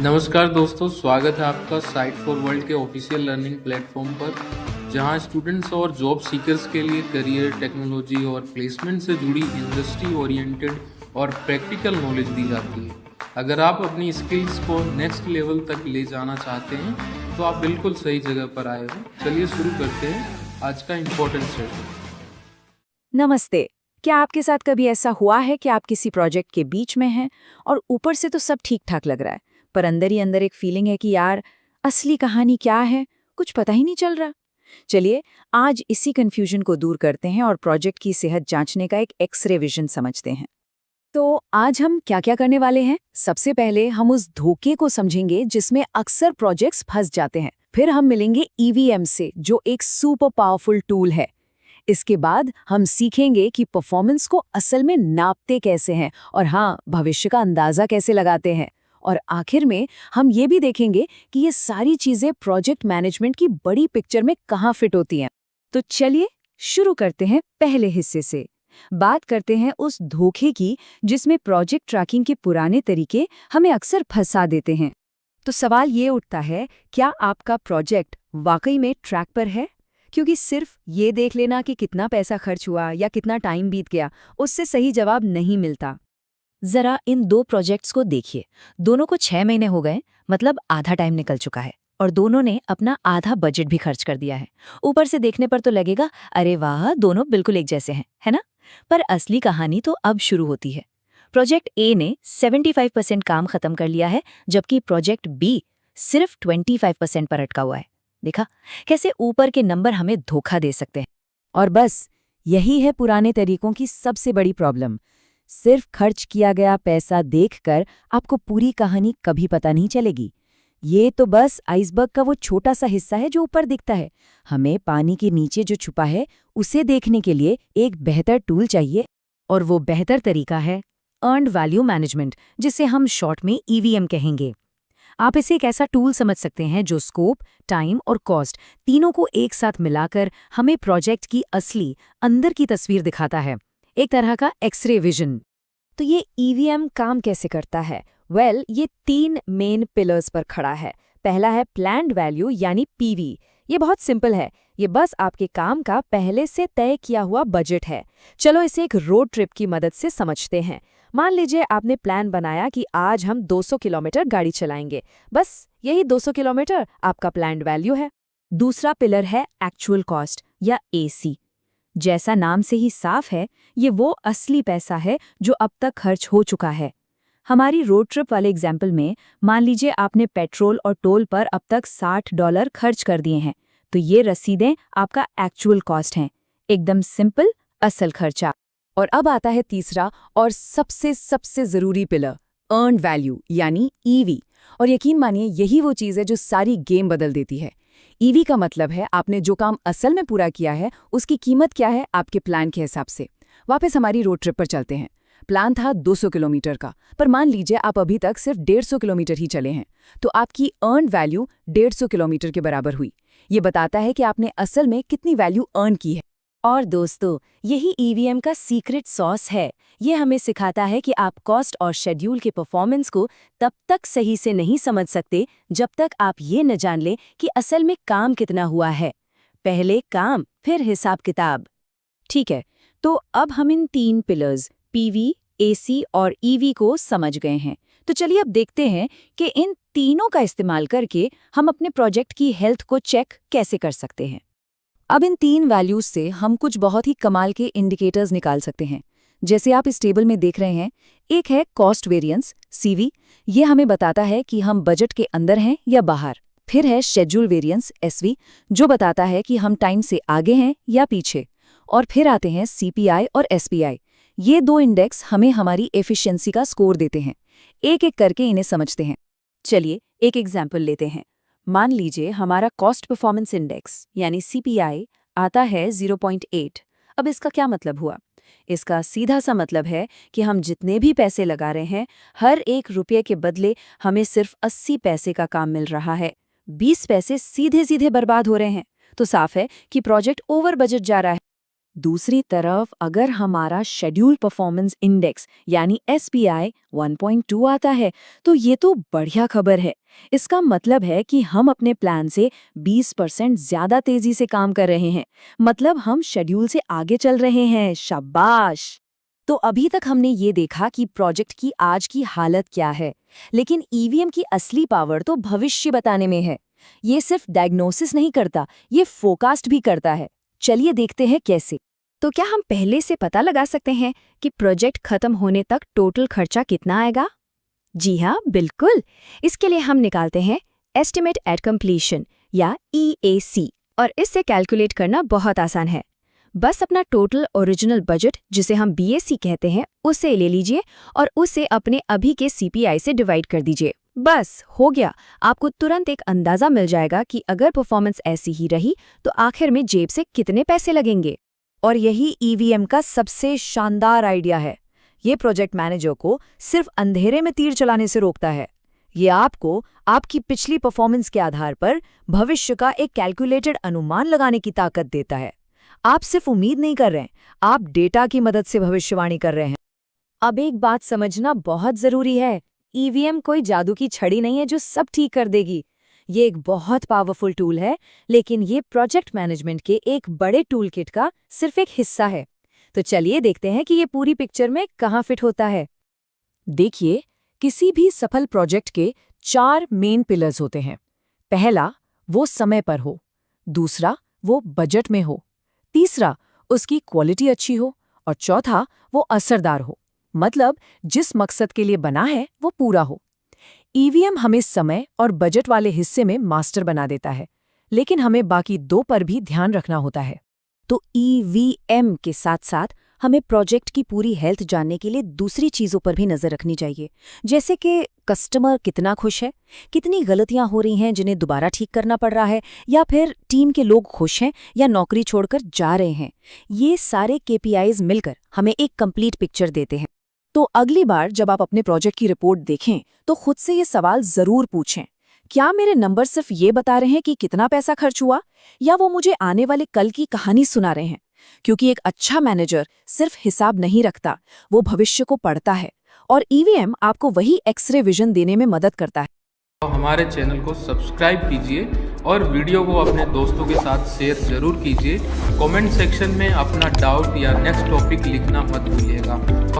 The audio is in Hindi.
नमस्कार दोस्तों, स्वागत है आपका साइट फॉर वर्ल्ड के ऑफिशियल लर्निंग प्लेटफॉर्म पर, जहां स्टूडेंट्स और जॉब सीकर्स के लिए करियर, टेक्नोलॉजी और प्लेसमेंट से जुड़ी इंडस्ट्री ओरिएंटेड और प्रैक्टिकल नॉलेज दी जाती है। अगर आप अपनी स्किल्स को नेक्स्ट लेवल तक ले जाना चाहते हैं तो आप बिल्कुल सही जगह पर आए हो। चलिए शुरू करते हैं आज का इम्पोर्टेंट सेशन। नमस्ते। क्या आपके साथ कभी ऐसा हुआ है कि आप किसी प्रोजेक्ट के बीच में हैं और ऊपर से तो सब ठीक ठाक लग रहा है, पर अंदर ही अंदर एक फीलिंग है कि यार असली कहानी क्या है, कुछ पता ही नहीं चल रहा। चलिए आज इसी कंफ्यूजन को दूर करते हैं और प्रोजेक्ट की सेहत जांचने का एक एक्सरे विजन समझते हैं। तो आज हम क्या क्या करने वाले हैं? सबसे पहले हम उस धोखे को समझेंगे जिसमें अक्सर प्रोजेक्ट्स फंस जाते हैं। फिर हम मिलेंगे ईवीएम से, जो एक सुपर पावरफुल टूल है। इसके बाद हम सीखेंगे कि परफॉर्मेंस को असल में नापते कैसे हैं और हाँ, भविष्य का अंदाजा कैसे लगाते हैं। और आखिर में हम ये भी देखेंगे कि ये सारी चीजें प्रोजेक्ट मैनेजमेंट की बड़ी पिक्चर में कहाँ फिट होती हैं। तो चलिए शुरू करते हैं पहले हिस्से से। बात करते हैं उस धोखे की जिसमें प्रोजेक्ट ट्रैकिंग के पुराने तरीके हमें अक्सर फंसा देते हैं। तो सवाल ये उठता है, क्या आपका प्रोजेक्ट वाकई में ट्रैक पर है? क्योंकि सिर्फ ये देख लेना कि कितना पैसा खर्च हुआ या कितना टाइम बीत गया, उससे सही जवाब नहीं मिलता। जरा इन दो प्रोजेक्ट्स को देखिए। दोनों को 6 महीने हो गए, मतलब आधा टाइम निकल चुका है और दोनों ने अपना आधा बजट भी खर्च कर दिया है। ऊपर से देखने पर तो लगेगा अरे वाह, दोनों बिल्कुल एक जैसे हैं, है ना? पर असली कहानी तो अब शुरू होती है। प्रोजेक्ट ए ने 75% काम खत्म कर लिया है, जबकि प्रोजेक्ट बी सिर्फ 25% पर अटका हुआ है। देखा कैसे ऊपर के नंबर हमें धोखा दे सकते हैं। और बस यही है पुराने तरीकों की सबसे बड़ी प्रॉब्लम। सिर्फ खर्च किया गया पैसा देखकर आपको पूरी कहानी कभी पता नहीं चलेगी। ये तो बस आइसबर्ग का वो छोटा सा हिस्सा है जो ऊपर दिखता है। हमें पानी के नीचे जो छुपा है उसे देखने के लिए एक बेहतर टूल चाहिए, और वो बेहतर तरीका है अर्न्ड वैल्यू मैनेजमेंट, जिसे हम शॉर्ट में ईवीएम कहेंगे। आप इसे एक ऐसा टूल समझ सकते हैं जो स्कोप, टाइम और कॉस्ट तीनों को एक साथ मिलाकर हमें प्रोजेक्ट की असली अंदर की तस्वीर दिखाता है, एक तरह का एक्सरे विजन। तो ये ईवीएम काम कैसे करता है? ये 3 मेन पिलर्स पर खड़ा है। पहला है प्लान्ड वैल्यू यानी पीवी। ये बहुत सिंपल है, ये बस आपके काम का पहले से तय किया हुआ बजट है। चलो इसे एक रोड ट्रिप की मदद से समझते हैं। मान लीजिए आपने प्लान बनाया कि आज हम 200 किलोमीटर गाड़ी चलाएंगे। बस यही 200 किलोमीटर आपका प्लान्ड वैल्यू है। दूसरा पिलर है एक्चुअल कॉस्ट या एसी। जैसा नाम से ही साफ है, ये वो असली पैसा है जो अब तक खर्च हो चुका है। हमारी रोड ट्रिप वाले एग्जाम्पल में मान लीजिए आपने पेट्रोल और टोल पर अब तक $60 खर्च कर दिए हैं, तो ये रसीदें आपका एक्चुअल कॉस्ट हैं। एकदम सिंपल, असल खर्चा। और अब आता है तीसरा और सबसे सबसे जरूरी पिलर, अर्न्ड वैल्यू यानी ईवी। और यकीन मानिए यही वो चीज़ है जो सारी गेम बदल देती है। ईवी का मतलब है आपने जो काम असल में पूरा किया है उसकी कीमत क्या है आपके प्लान के हिसाब से। वापस हमारी रोड ट्रिप पर चलते हैं। प्लान था 200 किलोमीटर का, पर मान लीजिए आप अभी तक सिर्फ 150 किलोमीटर ही चले हैं, तो आपकी अर्न्ड वैल्यू 150 किलोमीटर के बराबर हुई। ये बताता है कि आपने असल में कितनी वैल्यू अर्न की है। और दोस्तों, यही ईवीएम का सीक्रेट सॉस है। ये हमें सिखाता है कि आप कॉस्ट और शेड्यूल के परफॉर्मेंस को तब तक सही से नहीं समझ सकते जब तक आप ये न जान लें कि असल में काम कितना हुआ है। पहले काम, फिर हिसाब किताब। ठीक है, तो अब हम इन 3 पिलर्स पीवी, एसी और ईवी को समझ गए हैं। तो चलिए अब देखते हैं कि इन तीनों का इस्तेमाल करके हम अपने प्रोजेक्ट की हेल्थ को चेक कैसे कर सकते हैं। अब इन 3 वैल्यूज से हम कुछ बहुत ही कमाल के इंडिकेटर्स निकाल सकते हैं। जैसे आप इस टेबल में देख रहे हैं, एक है कॉस्ट वेरिएंस सीवी। ये हमें बताता है कि हम बजट के अंदर हैं या बाहर। फिर है शेड्यूल वेरिएंस एसवी, जो बताता है कि हम टाइम से आगे हैं या पीछे। और फिर आते हैं सीपीआई और एसपीआई। ये 2 इंडेक्स हमें हमारी एफिशिएंसी का स्कोर देते हैं। एक एक करके इन्हें समझते हैं। चलिए एक एग्जाम्पल लेते हैं। मान लीजिए हमारा कॉस्ट परफॉर्मेंस इंडेक्स यानी सीपीआई आता है 0.8। अब इसका क्या मतलब हुआ? इसका सीधा सा मतलब है कि हम जितने भी पैसे लगा रहे हैं, हर 1 रुपये के बदले हमें सिर्फ 80 पैसे का काम मिल रहा है। 20 पैसे सीधे सीधे बर्बाद हो रहे हैं। तो साफ है कि प्रोजेक्ट ओवर बजट जा रहा है। दूसरी तरफ अगर हमारा शेड्यूल परफॉर्मेंस इंडेक्स यानी SPI 1.2 आता है तो ये तो बढ़िया खबर है। इसका मतलब है कि हम अपने प्लान से 20% ज्यादा तेजी से काम कर रहे हैं, मतलब हम शेड्यूल से आगे चल रहे हैं। शाबाश। तो अभी तक हमने ये देखा कि प्रोजेक्ट की आज की हालत क्या है, लेकिन ईवीएम की असली पावर तो भविष्य बताने में है। ये सिर्फ डायग्नोसिस नहीं करता, ये फोरकास्ट भी करता है। चलिए देखते हैं कैसे। तो क्या हम पहले से पता लगा सकते हैं कि प्रोजेक्ट खत्म होने तक टोटल खर्चा कितना आएगा? जी हाँ, बिल्कुल। इसके लिए हम निकालते हैं एस्टिमेट एट कंप्लीशन या EAC, और इससे कैलकुलेट करना बहुत आसान है। बस अपना टोटल ओरिजिनल बजट, जिसे हम BAC कहते हैं, उसे ले लीजिए और उसे अपने अभी के CPI से डिवाइड कर दीजिए। बस हो गया। आपको तुरंत एक अंदाजा मिल जाएगा कि अगर परफॉर्मेंस ऐसी ही रही तो आखिर में जेब से कितने पैसे लगेंगे। और यही EVM का सबसे शानदार आइडिया है। ये प्रोजेक्ट मैनेजर को सिर्फ अंधेरे में तीर चलाने से रोकता है। ये आपको आपकी पिछली परफॉर्मेंस के आधार पर भविष्य का एक कैलकुलेटेड अनुमान लगाने की ताकत देता है। आप सिर्फ उम्मीद नहीं कर रहे हैं, आप डेटा की मदद से भविष्यवाणी कर रहे हैं। अब एक बात समझना बहुत जरूरी है, EVM कोई जादू की छड़ी नहीं है जो सब ठीक कर देगी। ये एक बहुत पावरफुल टूल है, लेकिन ये प्रोजेक्ट मैनेजमेंट के एक बड़े टूल किट का सिर्फ एक हिस्सा है। तो चलिए देखते हैं कि ये पूरी पिक्चर में कहाँ फिट होता है। देखिए, किसी भी सफल प्रोजेक्ट के 4 मेन पिलर्स होते हैं। पहला, वो समय पर हो। दूसरा, वो बजट में हो। तीसरा, उसकी क्वालिटी अच्छी हो। और चौथा, वो असरदार हो, मतलब जिस मकसद के लिए बना है वो पूरा हो। EVM हमें समय और बजट वाले हिस्से में मास्टर बना देता है, लेकिन हमें बाकी 2 पर भी ध्यान रखना होता है। तो EVM के साथ साथ हमें प्रोजेक्ट की पूरी हेल्थ जानने के लिए दूसरी चीज़ों पर भी नज़र रखनी चाहिए, जैसे कि कस्टमर कितना खुश है, कितनी गलतियां हो रही हैं जिन्हें दोबारा ठीक करना पड़ रहा है, या फिर टीम के लोग खुश हैं या नौकरी छोड़कर जा रहे हैं। ये सारे KPIs मिलकर हमें एक कंप्लीट पिक्चर देते हैं। तो अगली बार जब आप अपने प्रोजेक्ट की रिपोर्ट देखें तो खुद से ये सवाल ज़रूर पूछें, क्या मेरे नंबर सिर्फ ये बता रहे हैं कि कितना पैसा खर्च हुआ, या वो मुझे आने वाले कल की कहानी सुना रहे हैं? क्योंकि एक अच्छा मैनेजर सिर्फ हिसाब नहीं रखता, वो भविष्य को पढ़ता है, और EVM आपको वही एक्सरे विजन देने में मदद करता है। तो हमारे चैनल को सब्सक्राइब कीजिए और वीडियो को अपने दोस्तों के साथ शेयर जरूर कीजिए। कमेंट सेक्शन में अपना डाउट या नेक्स्ट टॉपिक लिखना मत भूलिएगा।